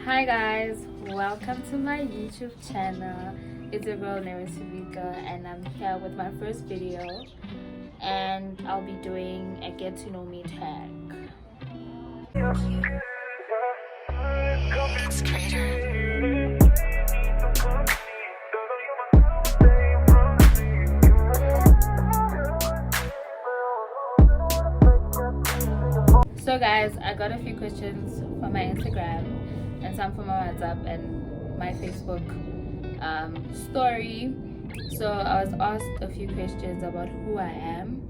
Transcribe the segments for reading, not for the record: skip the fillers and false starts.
Hi guys, welcome to my YouTube channel. It's your girl Neo Sebitlo and I'm here with my first video, and I'll be doing a get to know me tag. So guys, I got a few questions from my Instagram and some from my WhatsApp and my Facebook story. So I was asked a few questions about who I am.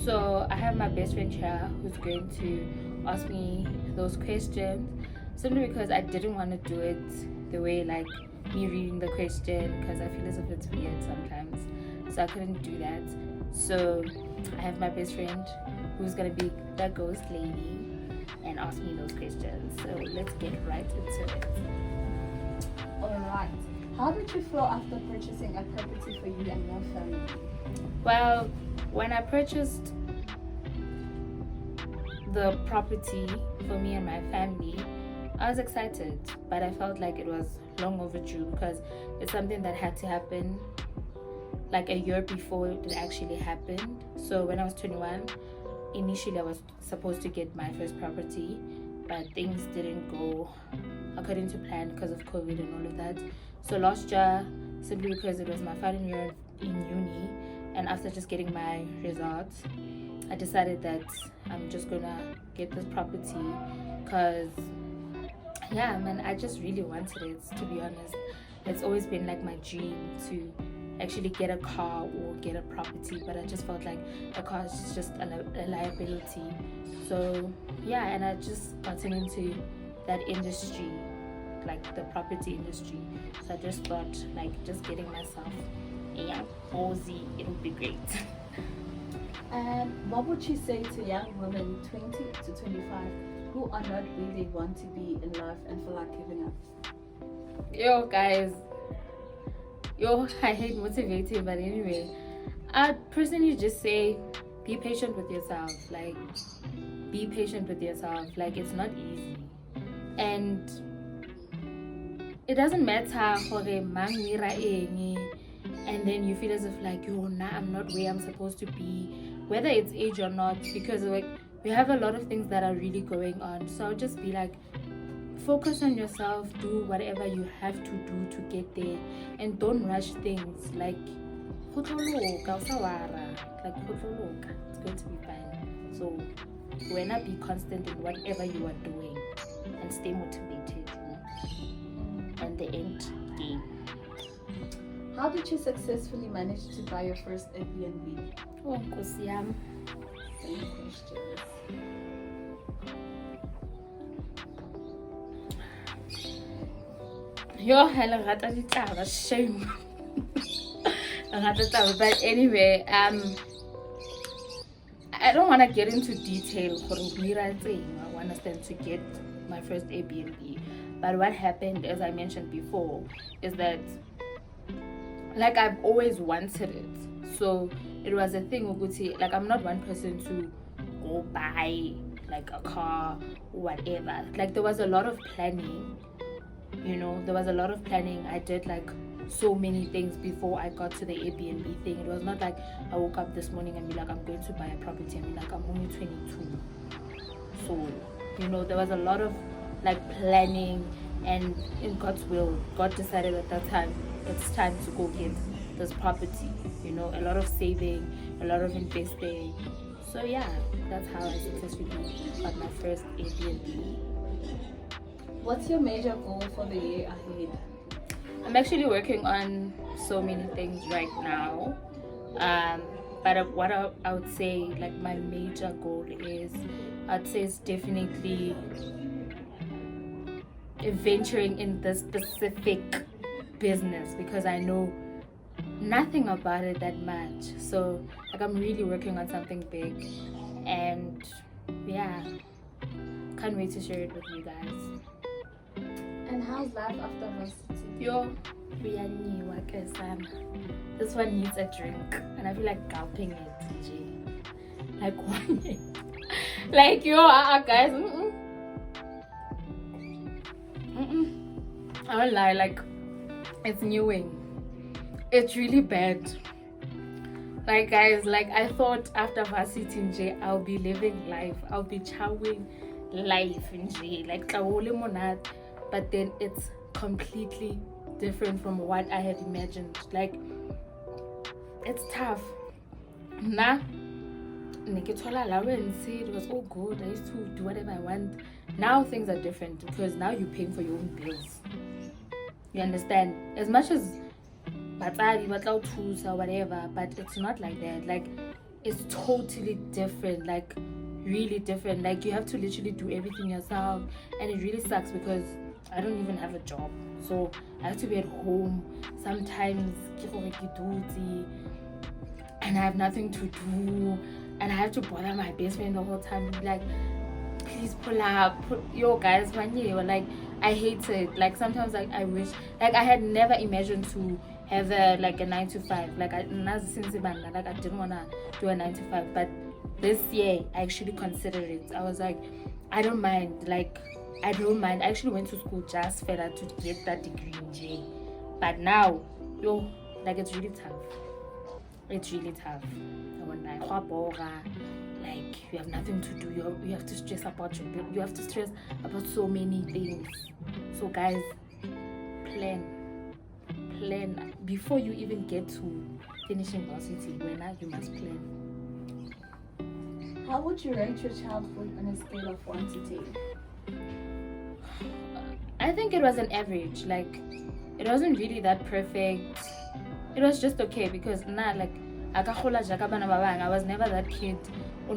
So I have my best friend here who's going to ask me those questions, simply because I didn't want to do it the way like me reading the question, because I feel as if it's weird sometimes. So I couldn't do that. So I have my best friend who's gonna be the ghost lady and ask me those questions. So let's get right into it. Alright. How did you feel after purchasing a property for you and your family? Well, when I purchased the property for me and my family, I was excited, but I felt like it was long overdue because it's something that had to happen like a year before it actually happened. So when I was 21, initially I was supposed to get my first property, but things didn't go according to plan because of COVID and all of that. So last year, simply because it was my final year in uni, and after just getting my results, I decided that I'm just gonna get this property because yeah man, I just really wanted it, to be honest. It's always been like my dream to actually get a car or get a property, but I just felt like a car is just a liability. So yeah, and I just gotten into that industry, like the property industry. So I just thought like just getting myself a young Aussie, it would be great. And what would you say to young women 20 to 25 who are not where they want to be in life and feel like giving up? Yo guys, I hate motivating, but anyway, I'd personally just say be patient with yourself. Like, be patient with yourself. Like, it's not easy, and it doesn't matter and then you feel as if like I'm not where I'm supposed to be, whether it's age or not, because like we have a lot of things that are really going on. So I'll just be like, focus on yourself, do whatever you have to do to get there, and don't rush things. Like, it's going to be fine. So when I be constant in whatever you are doing and stay motivated, and the end game. How did you successfully manage to buy your first Airbnb? Oh, Nkosi yami. Same questions. Shame. But anyway, I don't want to get into detail for I understand to get my first Airbnb. But what happened, as I mentioned before, is that like I've always wanted it. So it was a thing, like I'm not one person to go buy like a car or whatever. Like there was a lot of planning. There was a lot of planning. I did like so many things before I got to the Airbnb thing. It was not like I woke up this morning and be like, I'm going to buy a property. I mean, like, I'm only 22. So, there was a lot of like planning, and in God's will, God decided at that time, it's time to go get this property. A lot of saving, a lot of investing. So yeah, that's how I successfully got my first Airbnb. What's your major goal for the year ahead? I'm actually working on so many things right now. But what I would say, like my major goal is, I'd say it's definitely venturing in this specific business, because I know nothing about it that much. So like I'm really working on something big, and yeah, can't wait to share it with you guys. And how's life after varsity? Yo, we are new, this one needs a drink, and I feel like gulping it, G. Like one. Like yo, guys. I won't lie, like, it's newing. It's really bad. Like, guys, like, I thought after varsity in J, I'll be living life. I'll be chowing life in J. Like, but then it's completely different from what I had imagined. Like, it's tough. Nah. It was all good. I used to do whatever I want. Now things are different because now you're paying for your own bills. You understand? As much as batsadi batla thusa or whatever, but it's not like that. Like, it's totally different. Like, really different. Like, you have to literally do everything yourself, and it really sucks because I don't even have a job, so I have to be at home. Sometimes and I have nothing to do, and I have to bother my best friend the whole time. Like, please pull up, yo guys, one year. Like, I hate it. Like, sometimes, like, I wish, like, I had never imagined to have a 9 to 5. Like, I didn't want to do a 9 to 5, but this year I actually considered it. I was like, I don't mind. Like, I don't mind. I actually went to school just for that, to get that degree in J. But now, yo, like, it's really tough. It's really tough. I won't lie. Like, you have nothing to do. You have to stress about your bill. You have to stress about so many things. So guys, plan before you even get to finishing varsity. When you must plan. How would you rate your childhood on a scale of 1 to 10? I think it was an average. Like, it wasn't really that perfect. It was just okay because I was never that kid. I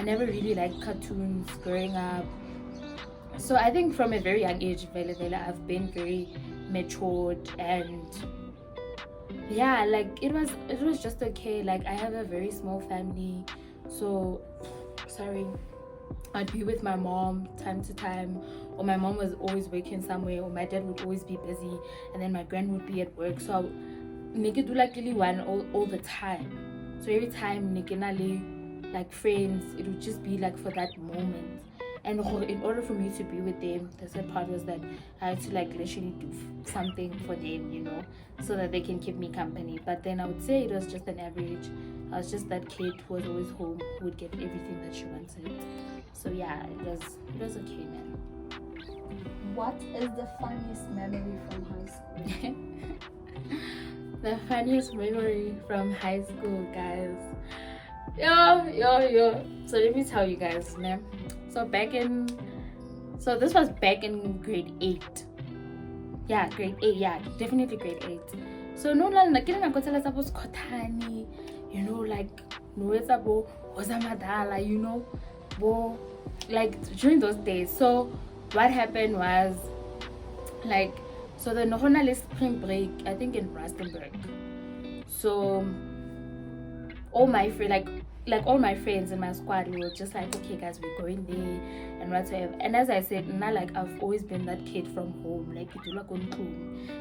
never really liked cartoons growing up. So I think from a very young age, I've been very matured, and yeah, like, it was just okay. Like, I have a very small family, so I'd be with my mom time to time, or my mom was always working somewhere, or my dad would always be busy, and then my grand would be at work. So I would make it do like really one all the time. So every time like friends, it would just be like for that moment. And in order for me to be with them, the sad part was that I had to like literally do something for them, you know, so that they can keep me company. But then I would say it was just an average. I was just that kid who was always home, who would get everything that she wanted. So yeah, it was okay, man. What is the funniest memory from high school? The funniest memory from high school, guys. Yo. So let me tell you guys, man. So this was back in grade 8. Yeah, grade 8. Yeah, definitely grade 8. So no, like, you know, like, you know, like, during those days. So what happened was, like, so the Nohonale spring break, I think in Rustenburg. So all my all my friends in my squad, we were just like, okay guys, we're going there and whatever. And as I said, like, I've always been that kid from home, like,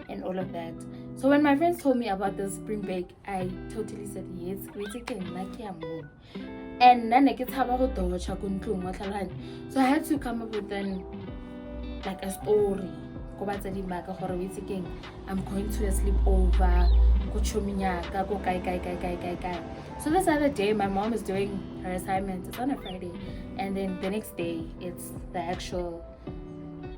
and all of that. So when my friends told me about the spring break, I totally said yes, we're taking like home. And then so I had to come up with like a story. I'm going to a sleepover. So this other day, my mom is doing her assignment. It's on a Friday, and then the next day it's the actual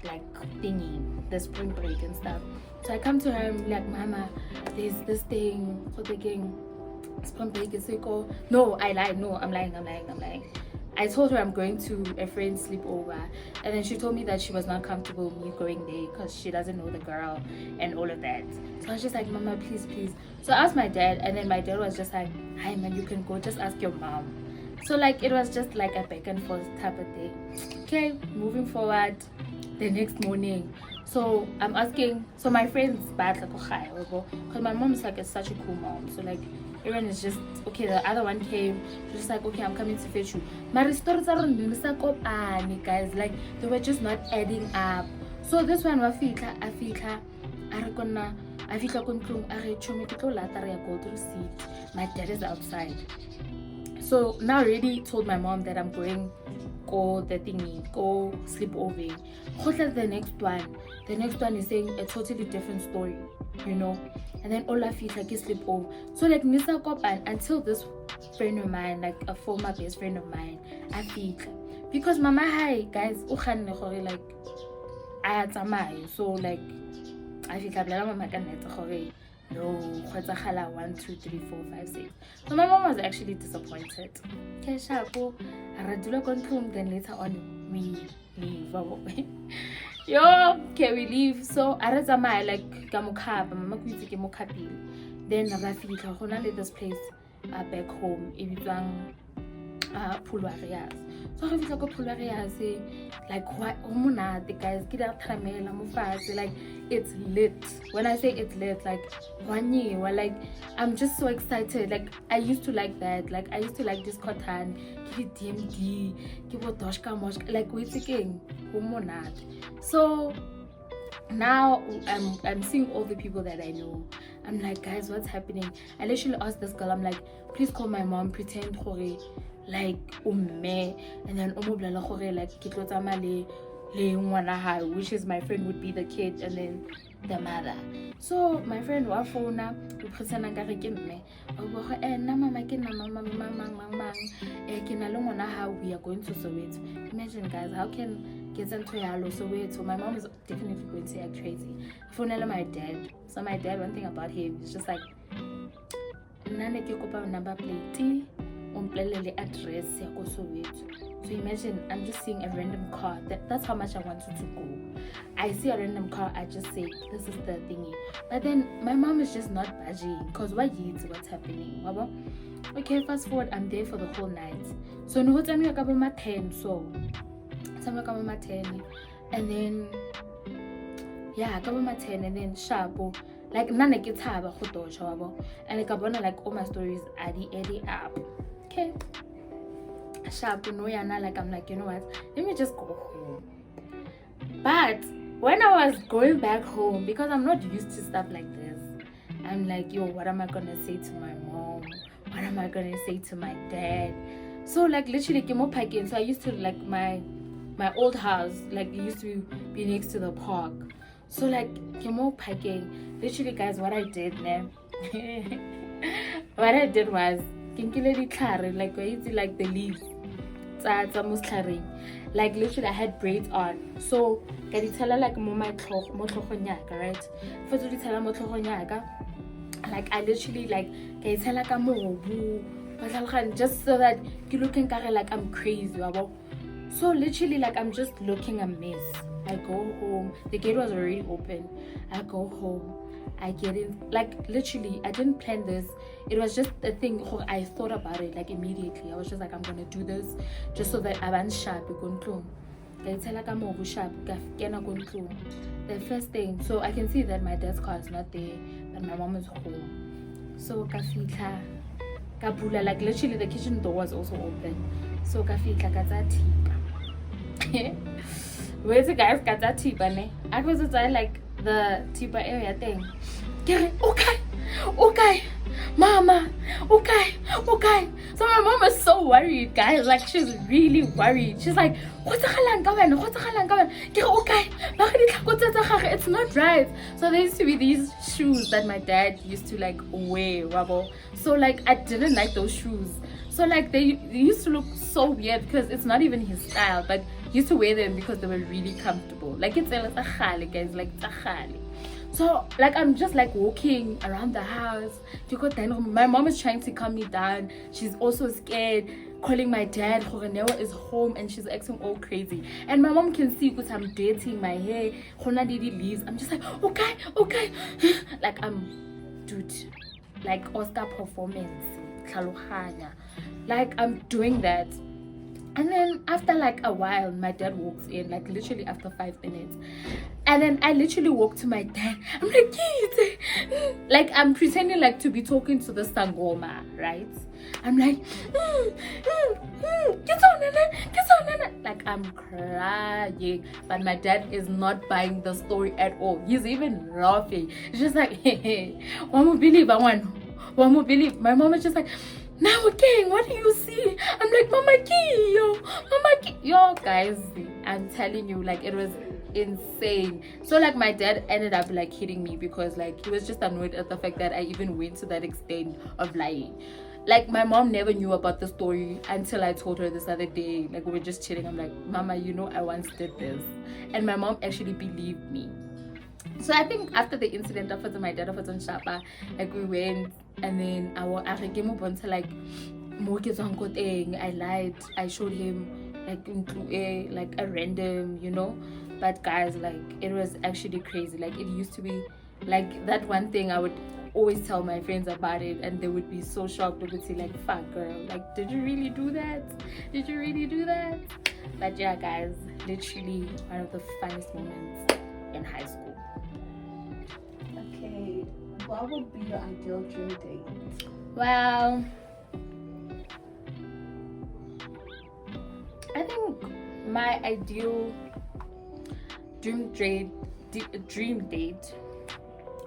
like thingy, the spring break and stuff. So I come to her and be like, Mama, there's this thing for taking spring break. Is it go? No, I lied. No, I'm lying. I told her I'm going to a friend's sleepover, and then she told me that she was not comfortable with me going there because she doesn't know the girl and all of that. So I was just like, Mama, please. So I asked my dad, and then my dad was just like, hi man, you can go, just ask your mom. So like, it was just like a back and forth type of thing. Okay, moving forward, the next morning, so I'm asking, so my friend's bad like because my mom is like such a cool mom. So like, everyone is just okay. The other one came, she was just like, okay, I'm coming to fetch you. My stories are guys, like, they were just not adding up. So this one I feel my dad is outside. So now I already told my mom that I'm going go the thingy, go sleep over. The next one is saying a totally different story, you know. And then all I feel like is sleep over. So like Nisa Kopan, until this friend of mine, like a former best friend of mine, I feel because mama hi guys, like so like I feel like mama can no, 1, 2, 3, 4, 5, 6. So my mom was actually disappointed. Then later on we leave. Yo, okay, we leave. So I read like Gamukab, Mama Kwiti Mokapil. Then I feel this place back home. Pulwarias. So I feel like Pulwarias, like what the guys get out tramela mufasi, like it's lit. When I say it's lit, like 1 year, like I'm just so excited. Like I used to like that. Like I used to like this cotton, give DMD, give doshka moshka, like wait again, so now I'm seeing all the people that I know. I'm like, guys, what's happening? I literally asked this girl, I'm like, please call my mom, pretend hore like umme, and then like which is my friend would be the kid and then the mother. So my friend wa phone we pretend we are going to Soweto. Imagine guys, how can kids into Soweto? My mom is definitely going to act crazy. Phone my dad. So my dad, one thing about him is just like number plate address. So imagine I'm just seeing a random car. That's how much I wanted to go. I see a random car, I just say this is the thingy. But then my mom is just not budging because what's happening? Okay, fast forward, I'm there for the whole night. So no time you come my 10, so time come my 10, and then yeah, come my 10, and then sharp like none gets have a and like I wanna like all my stories edit up. Okay. Sharp, like I'm like, you know what? Let me just go home. But when I was going back home, because I'm not used to stuff like this, I'm like, yo, what am I gonna say to my mom? What am I gonna say to my dad? So like literally came up again. So I used to like my old house, like it used to be next to the park. So like came up again. Literally guys, what I did man. What I did was like the leaves. Like literally I had braids on. So can you tell her like my right? For to tell her like I literally like can you tell like just so that you looking like I'm crazy. So literally like I'm just looking a mess. I go home, the gate was already open. I go home, I get in, like literally I didn't plan this. It was just a thing. I thought about it like immediately. I was just like, I'm gonna do this just so that I'm sharp. The first thing, so I can see that my dad's car is not there, but my mom is home. So kafika kabula, like literally the kitchen door was also open. So kafika kazatipa. Where's the guys kazatipa ne? I was like the tipa area thing. Okay, mama, okay. So my mom is so worried, guys. Like she's really worried. She's like, okay, it's not right. So there used to be these shoes that my dad used to like wear, rubble. So like I didn't like those shoes. So like they used to look so weird because it's not even his style, but he used to wear them because they were really comfortable. Like it's guys, like so like I'm just like walking around the house. My mom is trying to calm me down. She's also scared, calling my dad. Neo is home and she's acting all crazy. And my mom can see because I'm dirtying my hair. Leaves. I'm just like, okay. Like dude, like Oscar performance. Like I'm doing that. And then after like a while, my dad walks in, like literally after 5 minutes. And then I literally walk to my dad. I'm like, like I'm pretending like to be talking to the Sangoma, right? I'm like, get on. Like I'm crying. But my dad is not buying the story at all. He's even laughing. It's just like, one more believe. My mom is just like, now again, what do you see? I'm like, Mama Key, yo, Mama Key. Yo, guys, I'm telling you, like, it was insane. So like my dad ended up like hitting me because like he was just annoyed at the fact that I even went to that extent of lying. Like my mom never knew about the story until I told her this other day. Like we were just chilling. I'm like, Mama, you know I once did this. And my mom actually believed me. So I think after the incident, after my dad was on Shapa, like we went and then I came up onto like I lied. I showed him like a random, you know. But guys, like it was actually crazy. Like it used to be like that one thing I would always tell my friends about it and they would be so shocked. They would say like, fuck girl, like did you really do that? Did you really do that? But yeah guys, literally one of the funniest moments in high school. Okay, what would be your ideal dream date? Well, I think my ideal dream date,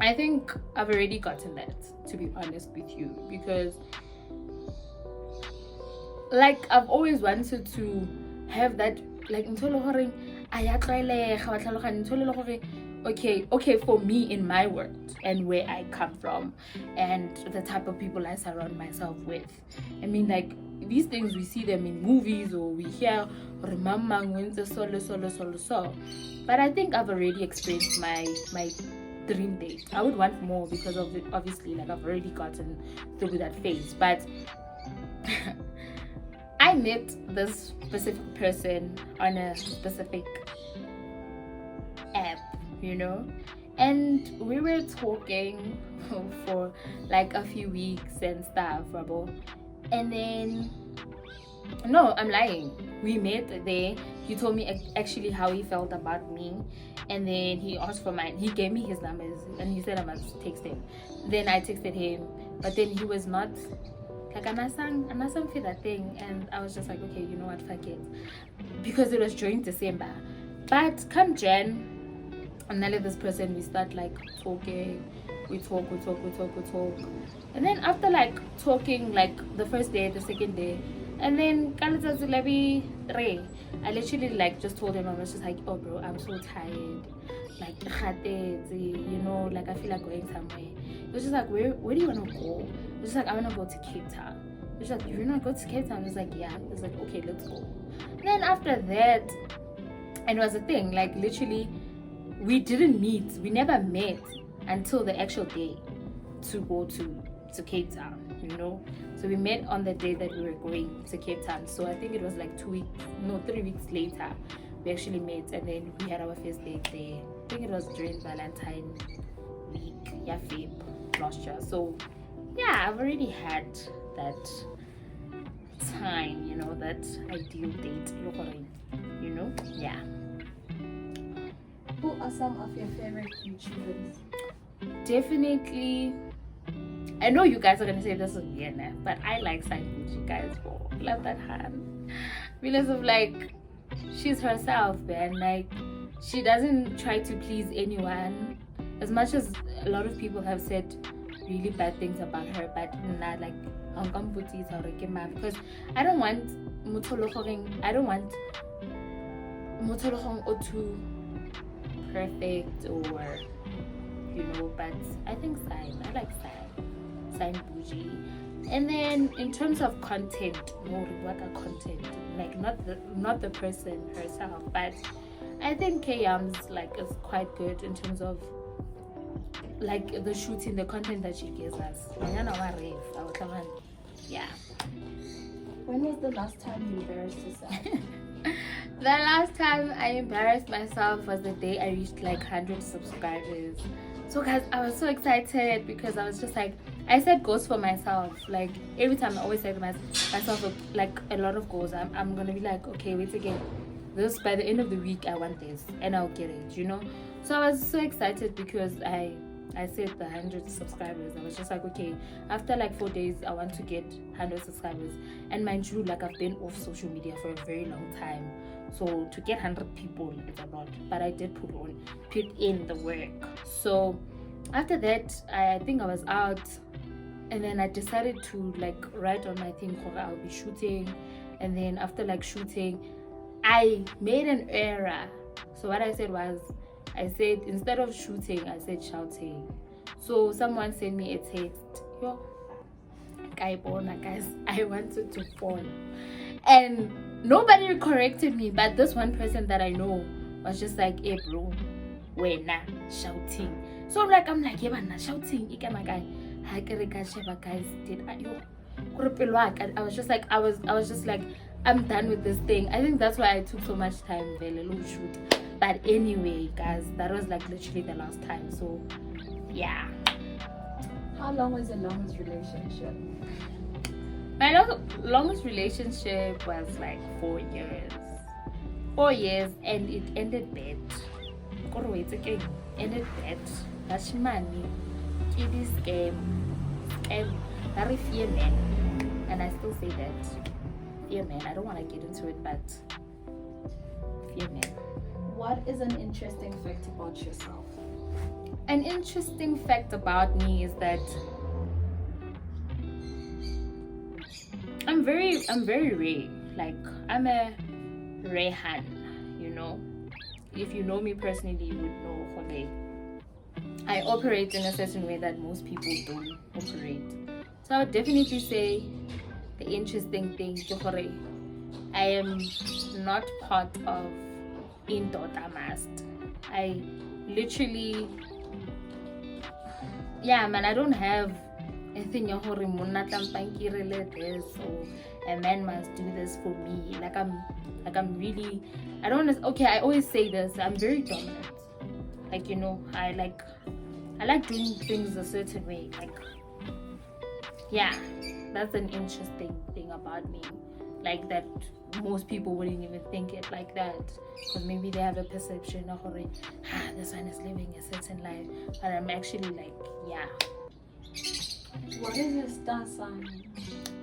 I think I've already gotten that, to be honest with you, because like I've always wanted to have that, like okay for me in my world and where I come from and the type of people I surround myself with. I mean, like these things we see them in movies or we hear so, but I think I've already experienced my dream date. I would want more because of it, obviously, like I've already gotten through that phase. But I met this specific person on a specific app, you know, and we were talking for like a few weeks and stuff, Rabo. And then no, I'm lying. We met there. He told me actually how he felt about me, and then he asked for mine. He gave me his numbers and he said I must text him. Then I texted him, but then he was not like anasang for that thing, and I was just like, okay, you know what, fuck it, because it was during December. But come Jan, and now this person we start like talking. We talk, and then after like talking like the first day, the second day, and then I literally like just told him, I was just like, oh bro, I'm so tired, like you know, like I feel like going somewhere. It was just like, where do you want to go? It was just like, I want to go to Cape Town. It was like, you want to go to Cape Town? I was like, yeah. It was like, okay, let's go. And then after that, and it was a thing, like literally we didn't meet, we never met until the actual day to go to Cape Town, you know. So we met on the day that we were going to Cape Town. So I think it was like 3 weeks later we actually met, and then we had our first date there. I think it was during Valentine week, yeah, Feb last year. So yeah, I've already had that time, you know, that ideal date, you know. Yeah. Who are some of your favorite YouTubers? Definitely, I know you guys are gonna say this is Vienna, but I like you guys. Love that hand because of like she's herself, man. Like she doesn't try to please anyone, as much as a lot of people have said really bad things about her, but not like because I don't want Motolochong or too perfect or you know, but I think I like Sign bougie. And then in terms of content, more content, like not the person herself, but I think Kayam's like is quite good in terms of like the shooting, the content that she gives us. Yeah. When was the last time you embarrassed yourself? The last time I embarrassed myself was the day I reached like 100 subscribers. So guys, I was so excited because I was just like, I set goals for myself. Like every time I always say to myself like a lot of goals. I'm gonna be like, okay, wait again. This by the end of the week I want this and I'll get it, you know. So I was so excited because I set the 100 subscribers. I was just like, okay, after like 4 days I want to get 100 subscribers. And mind you, like I've been off social media for a very long time. So to get 100 people is a lot, but I did put in the work. So after that, I think I was out And then I decided to like write on my thing I'll be shooting, and then after like shooting I made an error. So what I said was, I said instead of shooting I said shouting. So someone sent me a text, yo guys, I wanted to fall, and nobody corrected me, but this one person that I know was just like, hey bro, we're not shouting. So like I'm like, yeah, man, shouting. Guys, did I was just like, I was just like, I'm done with this thing. I think that's why I took so much time there, little shoot. But anyway, guys, that was like literally the last time. So yeah. How long was the longest relationship? My longest relationship was like 4 years. 4 years, and it ended bad. Ended bad. That's money. Kiddy scam. Very fear man. And I still say that. Fear man. I don't want to get into it, but fear man. What is an interesting fact about yourself? An interesting fact about me is that I'm very rare. Like I'm a Rehan, you know. If you know me personally, you would know Hole. I operate in a certain way that most people don't operate. So I would definitely say the interesting thing is I am not part of Indota Mast. I literally, yeah man, I don't have anything this or a man must do this for me. Like I'm really, I don't know, okay, I always say this, I'm very dominant. Like, you know, I like doing things a certain way. Like, yeah, that's an interesting thing about me. Like that most people wouldn't even think it like that, because maybe they have a perception of this one is living a certain life, but I'm actually like, yeah. What is your star sign?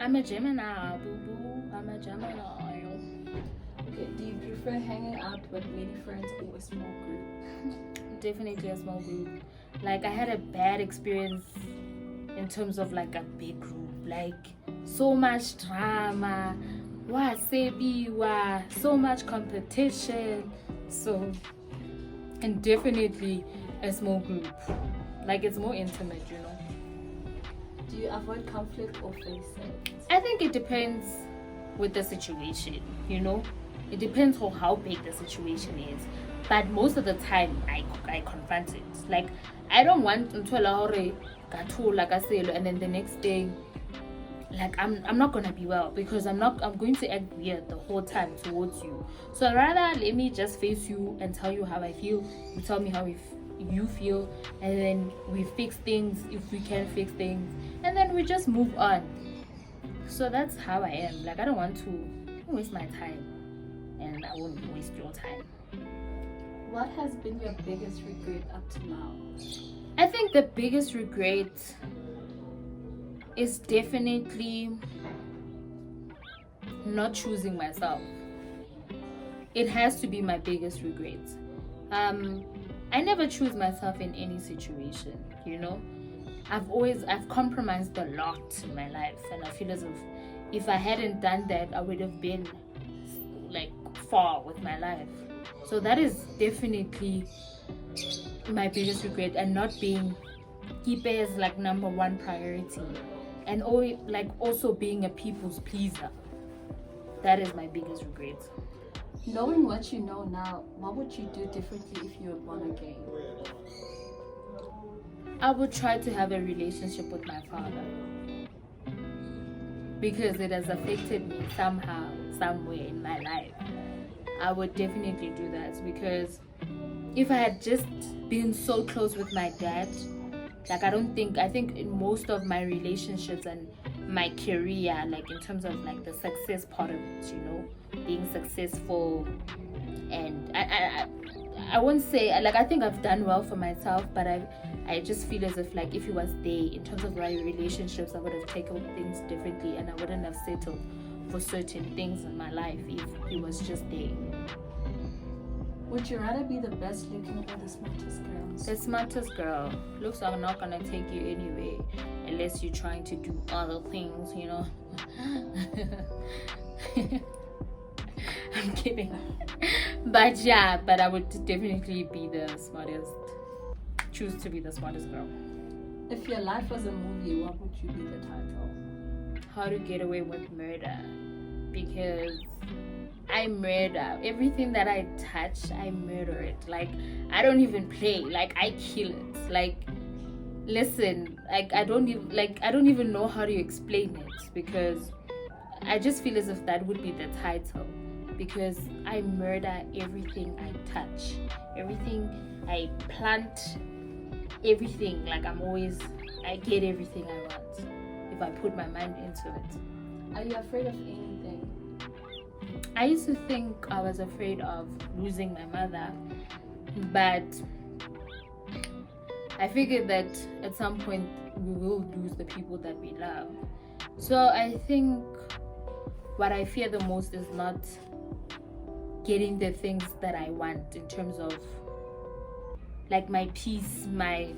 I'm a Gemini, boo boo. I'm a Gemini. Okay, do you prefer hanging out with many friends or a small group? Definitely a small group. Like I had a bad experience in terms of like a big group. Like so much drama, so much competition. So, and definitely a small group. Like it's more intimate, you know. Do you avoid conflict or face it? I think it depends with the situation, you know. It depends on how big the situation is. But most of the time, I confront it. Like, I don't want to and then the next day, like I'm not gonna be well, because I'm going to act weird the whole time towards you. So rather let me just face you and tell you how I feel. You tell me how you feel, and then we fix things if we can fix things, and then we just move on. So that's how I am. Like I don't want to waste my time, and I won't waste your time. What has been your biggest regret up to now? I think the biggest regret is definitely not choosing myself. It has to be my biggest regret. I never choose myself in any situation, you know. I've compromised a lot in my life, and I feel as if I hadn't done that, I would have been like far with my life. So that is definitely my biggest regret, and not being Kipe is like number one priority, and also being a people's pleaser. That is my biggest regret. Knowing what you know now, what would you do differently if you were born again? I would try to have a relationship with my father, because it has affected me somehow, somewhere in my life. I would definitely do that, because if I had just been so close with my dad, like I think in most of my relationships and my career, like in terms of like the success part of it, you know, being successful, and I won't say like I think I've done well for myself, but I just feel as if like if he was there in terms of my relationships, I would have taken things differently, and I wouldn't have settled for certain things in my life if he was just there. Would you rather be the best looking or the smartest girl? The smartest girl. Looks are not gonna take you anywhere unless you're trying to do other things, you know. I'm kidding. But yeah, but I would definitely be the smartest. Choose to be the smartest girl. If your life was a movie, what would you be the title? How to Get Away with Murder. Because I murder everything that I touch. I murder it. Like, I don't even play. Like, I kill it. Like, listen, like I don't even know how to explain it, because I just feel as if that would be the title, because I murder everything I touch, everything I plant, everything. Like, I get everything I want if I put my mind into it. Are you afraid of anything? I used to think I was afraid of losing my mother, but I figured that at some point we will lose the people that we love. So I think what I fear the most is not getting the things that I want, in terms of like my peace, my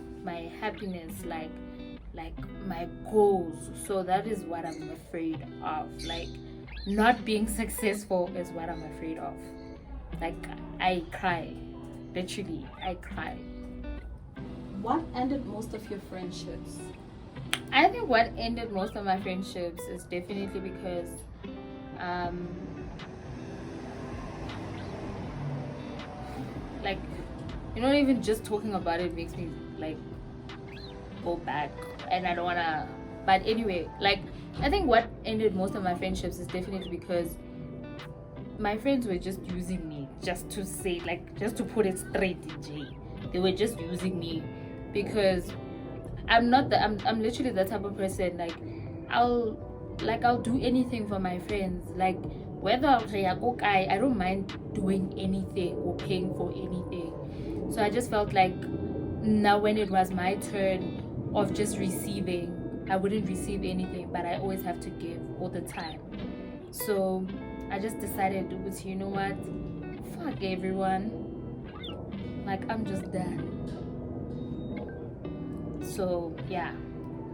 happiness, like my goals. So that is what I'm afraid of. Like, not being successful is what I'm afraid of. Like, I cry, literally I cry. What ended most of your friendships? I think what ended most of my friendships is definitely because like, you know, even just talking about it makes me like go back, and I don't wanna. But anyway, like, I think what ended most of my friendships is definitely because my friends were just using me, just to say, like, just to put it straight, DJ. They were just using me, because I'm literally the type of person, like, I'll do anything for my friends. Like, whether I don't mind doing anything or paying for anything. So I just felt like now when it was my turn of just receiving, I wouldn't receive anything, but I always have to give all the time. So I just decided, you know what, fuck everyone, like, I'm just done. So yeah,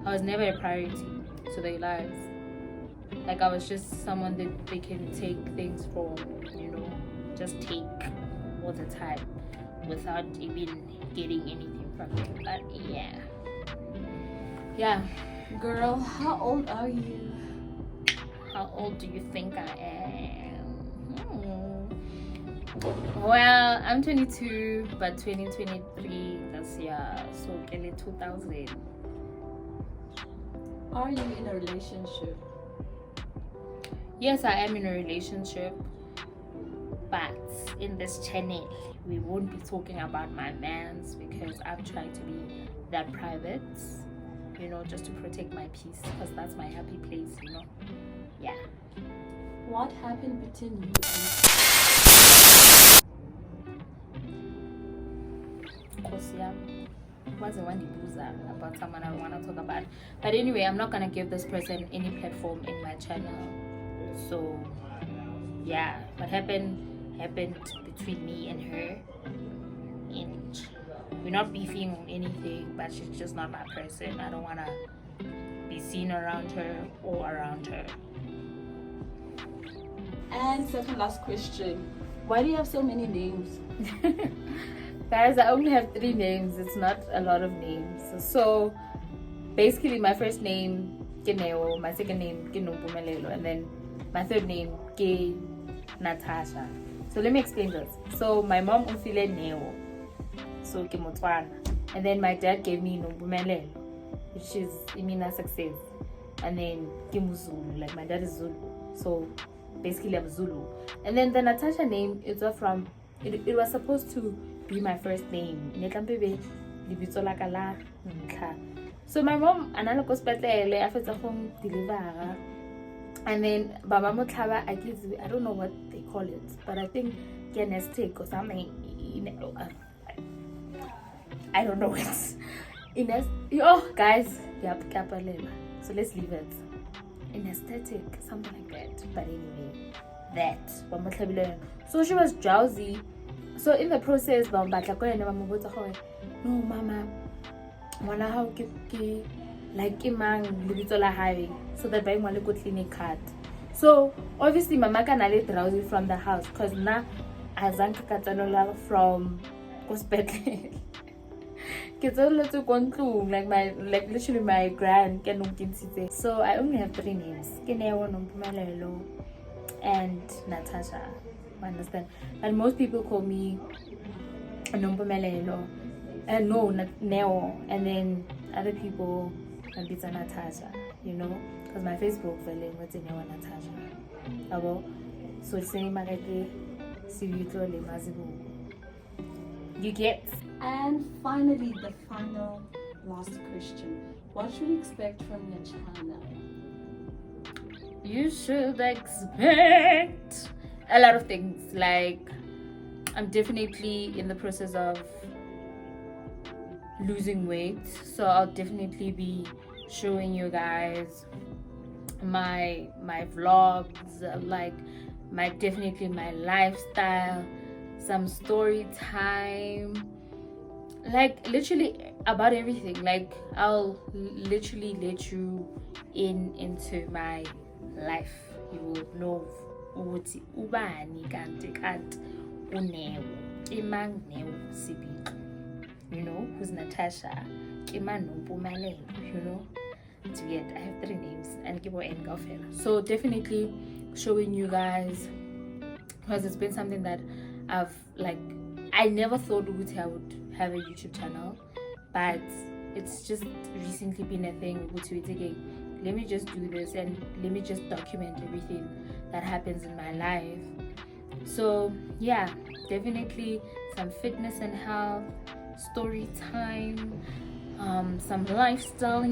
I was never a priority to their lives. Like, I was just someone that they can take things from, you know, just take all the time without even getting anything from it. But yeah. Girl, how old are you? How old do you think I am? Well, I'm 22, but 2023 this year, so early 2000. Are you in a relationship? Yes, I am in a relationship, but in this channel we won't be talking about my mans, because I'm trying to be that private, you know, just to protect my peace, because that's my happy place, you know. Yeah. What happened between you and wasn't one loser about someone I don't want to talk about. But anyway, I'm not gonna give this person any platform in my channel. So yeah, what happened between me and her, and we're not beefing on anything, but she's just not my person. I don't wanna be seen around her or around her. And second last question, why do you have so many names? Guys, I only have 3 names. It's not a lot of names. So basically, my first name is Neo, my second name is Nompumelelo, and then my third name is Natasha. So let me explain this. So my mom ufile Neo, so ke Motswana, and then my dad gave me Nompumelelo, which is Imina success, and then ke Muzulu, like my dad is Zulu, so basically I'm Zulu. And then the Natasha name is from it was supposed to be my first name. So my mom analog hospital after home deliver, and then Baba Motlava, I don't know what they call it, but I think anesthetic or something. I don't know it. Oh guys, so let's leave it. Anesthetic, something like that. But anyway, that. So she was drowsy, So in the process, no mama, ngwana hao ke like ke mang lebitso la hae, so that ba ngwana go clinic card. So obviously mama kana le drowsy from the house because na azanka katsanola from hospital. Like literally my grand. So I only have 3 names: Neo, Nompumelelo, and Natasha. Understand? And most people call me Nompumelelo, and no, Neo, and then other people can be Natasha. You know, because my Facebook feeling what's Neo Natasha. So it's saying you get. And finally, the last question. What should we expect from your channel? You should expect a lot of things. Like, I'm definitely in the process of losing weight, so I'll definitely be showing you guys my vlogs, like my lifestyle, some story time, like literally about everything. Like I'll literally let you into my life. You will know ukuthi ubani kanti uNeo imang Neo Sebitlo, you know, who's Natasha, Kiman Nompumelelo, you know. Yet I have 3 names and Kibo and Gauteng. So definitely showing you guys, because it's been something that I never thought I would have a YouTube channel, but it's just recently been a thing. Let me just do this and let me just document everything that happens in my life. So yeah, definitely some fitness and health, story time, some lifestyle,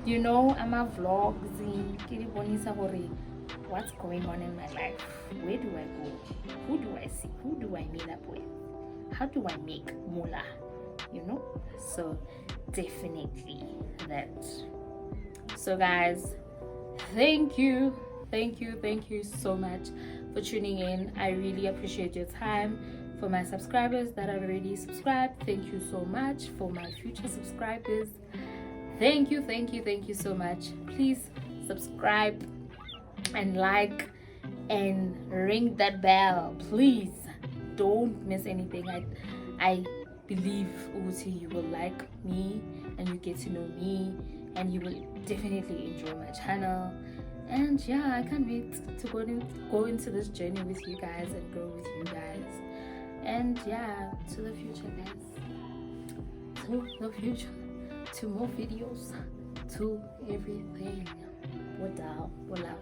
you know, I'm a vlogs, what's going on in my life, where do I go, who do I see, who do I meet up with, how do I make moolah, you know. So definitely that. So guys, thank you so much for tuning in. I really appreciate your time. For my subscribers that have already subscribed, thank you so much. For my future subscribers, thank you so much. Please subscribe and like and ring that bell, please. Don't miss anything. I believe you will like me and you get to know me, and you will definitely enjoy my channel. And yeah, I can't wait to go into this journey with you guys and grow with you guys. And yeah, to the future, guys. To the future. To more videos. To everything. What love.